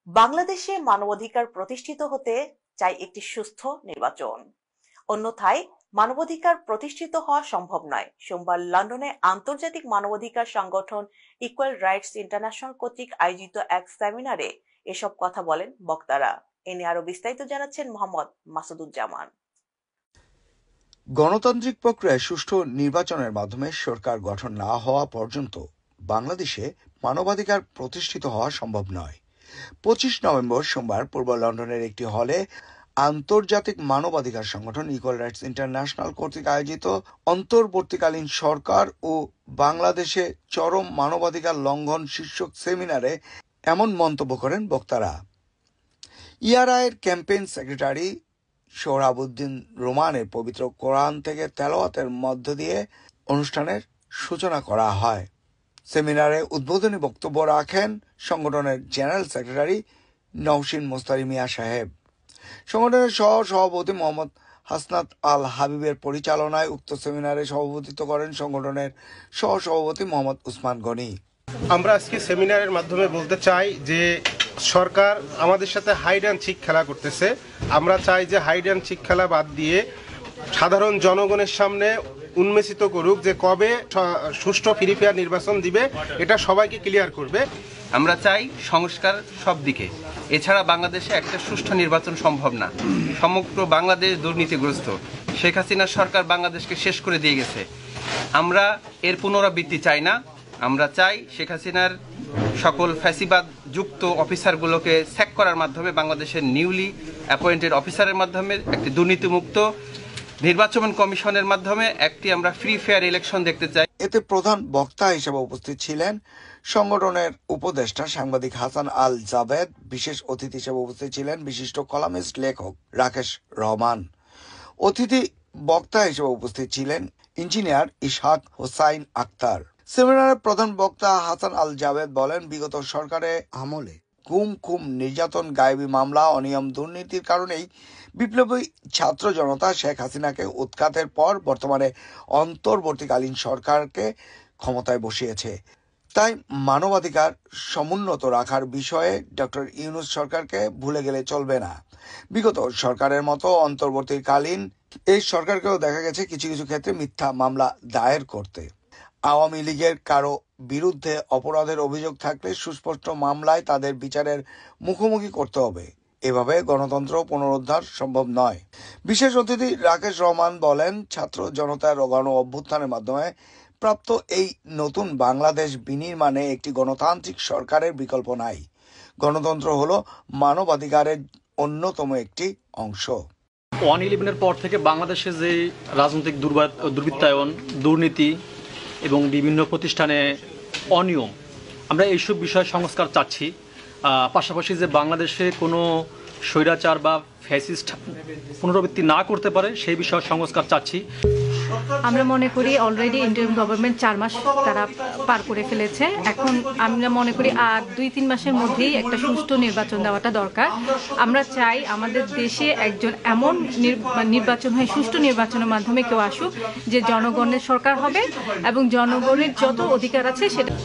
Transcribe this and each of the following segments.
বাংলাদেশে মানবাধিকার প্রতিষ্ঠিত হতে চাই একটি সুস্থ নির্বাচন, অন্যথায় মানবাধিকার প্রতিষ্ঠিত হওয়া সম্ভব নয়। সোমবার লন্ডনে আন্তর্জাতিক মানবাধিকার সংগঠন ইকুয়াল রাইটস ইন্টারন্যাশনাল কর্তৃক আয়োজিত এক সেমিনারে এসব কথা বলেন বক্তারা। এ নিয়ে আরো বিস্তারিত জানাচ্ছেন মোহাম্মদ মাসুদুজ্জামান। গণতান্ত্রিক প্রক্রিয়ায় সুষ্ঠু নির্বাচনের মাধ্যমে সরকার গঠন না হওয়া পর্যন্ত বাংলাদেশে মানবাধিকার প্রতিষ্ঠিত হওয়া সম্ভব নয়। 25 নভেম্বর সোমবার পূর্ব লন্ডনের একটি হলে আন্তর্জাতিক মানবাধিকার সংগঠন ইকুয়াল রাইটস ইন্টারন্যাশনাল কর্তৃক আয়োজিত অন্তর্বর্তীকালীন সরকার ও বাংলাদেশে চরম মানবাধিকার লঙ্ঘন শীর্ষক সেমিনারে এমন মন্তব্য করেন বক্তারা। ইআরআইয়ের ক্যাম্পেইন সেক্রেটারি সোহরাবুদ্দিন রোমানের পবিত্র কোরআন থেকে তেলাওয়াতের মধ্য দিয়ে অনুষ্ঠানের সূচনা করা হয়। সেমিনারে উদ্বোধনী বক্তব্য রাখেন সংগঠনের জেনারেল সেক্রেটারি নওশিন মোস্তারি মিয়া সাহেব। সংগঠনের সহ-সভাপতি মোহাম্মদ হাসনাত আল হাবিবের পরিচালনায় উক্ত সেমিনারে সভাপতিত্ব করেন সংগঠনের সহ-সভাপতি মোহাম্মদ উসমান গনি। আমরা আজকে সেমিনারের মাধ্যমে বলতে চাই যে সরকার আমাদের সাথে হাইড অ্যান্ড সিক খেলা করতেছে। আমরা চাই যে হাইড অ্যান্ড সিক খেলা বাদ দিয়ে সাধারণ জনগণের সামনে উন্মেষিত করুক যে কবে সুষ্ঠু ফ্রি ফেয়ার নির্বাচন দিবে, এটা সবাইকে ক্লিয়ার করবে। আমরা চাই সংস্কার সব দিকে, এছাড়া বাংলাদেশে একটা সুষ্ঠু নির্বাচন সম্ভব না। সমগ্র বাংলাদেশ দুর্নীতিগ্রস্ত। শেখ হাসিনা সরকার বাংলাদেশকে শেষ করে দিয়ে গেছে। আমরা এর পুনরাবৃত্তি চাই না। আমরা চাই শেখ হাসিনার সকল ফ্যাসিবাদ যুক্ত অফিসারগুলোকে স্যাক করার মাধ্যমে বাংলাদেশের নিউলি অ্যাপয়েন্টেড অফিসারের মাধ্যমে একটি দুর্নীতিমুক্ত নির্বাচন কমিশনের মাধ্যমে একটি আমরা ফ্রি ফেয়ার ইলেকশন দেখতে চাই। এতে প্রধান বক্তা হিসেবে উপস্থিত ছিলেন সংগঠনের উপদেষ্টা সাংবাদিক হাসান আল জাবেদ। বিশেষ অতিথি হিসেবে উপস্থিত ছিলেন বিশিষ্ট কলামিস্ট লেখক রাকেশ রহমান। অতিথি বক্তা হিসেবে উপস্থিত ছিলেন ইঞ্জিনিয়ার ইশাক হোসাইন আক্তার। সেমিনারের প্রধান বক্তা হাসান আল জাবেদ বলেন, বিগত সরকারের আমলে গুম খুম নির্যাতন গায়েবী মামলা অনিয়ম দুর্নীতির কারণেই বিপ্লবী ছাত্র জনতা শেখ হাসিনাকে উৎখাতের পর বর্তমানে অন্তর্বর্তীকালীন সরকারকে ক্ষমতায় বসিয়েছে। তাই মানবাধিকার সমুন্নত রাখার বিষয়ে ডক্টর ইউনূস সরকারকে ভুলে গেলে চলবে না। বিগত সরকারের মতো অন্তর্বর্তীকালীন এই সরকারকেও দেখা গেছে কিছু কিছু ক্ষেত্রে মিথ্যা মামলা দায়ের করতে। আওয়ামী লীগের কারো বিরুদ্ধে অপরাধের অভিযোগ থাকলে সুস্পষ্ট মামলায় তাদের বিচারের মুখোমুখি করতে হবে। এভাবে গণতন্ত্র পুনরুদ্ধার সম্ভব নয়। বিশেষ অতিথি রাকেশ রহমান বলেন, ছাত্র জনতার গণ অভ্যুত্থানের মাধ্যমে প্রাপ্ত এই নতুন বাংলাদেশ বিনির্মাণে একটি গণতান্ত্রিক সরকারের বিকল্প নাই। গণতন্ত্র হলো মানবাধিকারের অন্যতম একটি অংশ। 1/11-এর পর থেকে বাংলাদেশে যে রাজনৈতিক দুর্বৃত্তায়ন, দুর্নীতি এবং বিভিন্ন প্রতিষ্ঠানে অনিয়ম, আমরা এইসব বিষয়ে সংস্কার চাচ্ছি। পাশাপাশি যে বাংলাদেশে কোনো স্বৈরাচার বা ফ্যাসিস্ট পুনরাবৃত্তি না করতে পারে সেই বিষয়ে সংস্কার চাচ্ছি। আমরা মনে করি অলরেডি ইন্টারিম গভর্নমেন্ট 4 মাস তারা পার করে ফেলেছে। এখন আমরা মনে করি আর 2-3 মাসের মধ্যেই একটা সুষ্ঠু নির্বাচন দেওয়াটা দরকার। আমরা চাই আমাদের দেশে একজন এমন নির্বাচন হয়, সুষ্ঠু নির্বাচনের মাধ্যমে কেউ আসুক যে জনগণের সরকার হবে এবং জনগণের যত অধিকার আছে সেটা।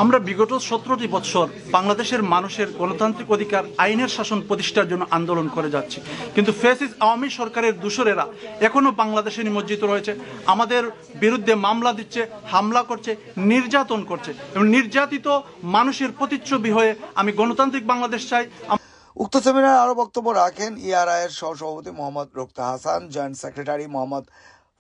আমরা বিগত 17টি বৎসর বাংলাদেশের মানুষের গণতান্ত্রিক অধিকার, আইনের শাসন প্রতিষ্ঠার জন্য আন্দোলন করে যাচ্ছি, কিন্তু ফ্যাসিস্ট আওয়ামী সরকারের দূষরেরা এখনো বাংলাদেশে নিমজ্জিত রয়েছে। আমাদের বিরুদ্ধে মামলা দিচ্ছে, হামলা করছে, নির্যাতন করছে এবং নির্যাতিত মানুষের প্রতিচ্ছবি হয়ে আমি গণতান্ত্রিক বাংলাদেশ চাই। উক্ত সেমিনারে আরো বক্তব্য রাখেন ইআরআইয়ের সহসভাপতি Mohammad Rokta Hasan, joint secretary Mohammad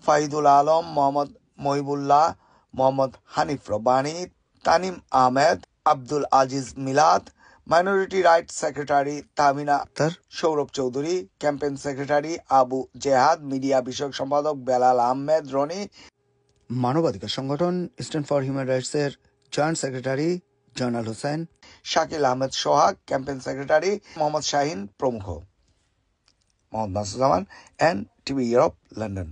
Fahidul Alam, Mohammad Mohibullah, Mohammad Hanif Rabbani, Tanim Ahmed, Abdul Aziz Milad, minority rights secretary Tahmina Akter, Sourav Chowdhury, campaign secretary Abu Jihad, media বিষয়ক সম্পাদক বেলাল আহমেদ রনি, মানবাধিকার সংগঠন স্ট্যান্ড ফর হিউম্যান রাইটস এর joint secretary Joynal Hossain, Shakil Ahmed Sohag, campaign secretary Mohammad Shahin প্রমুখ। Mohammad Masud Zaman, NTV Europe, London.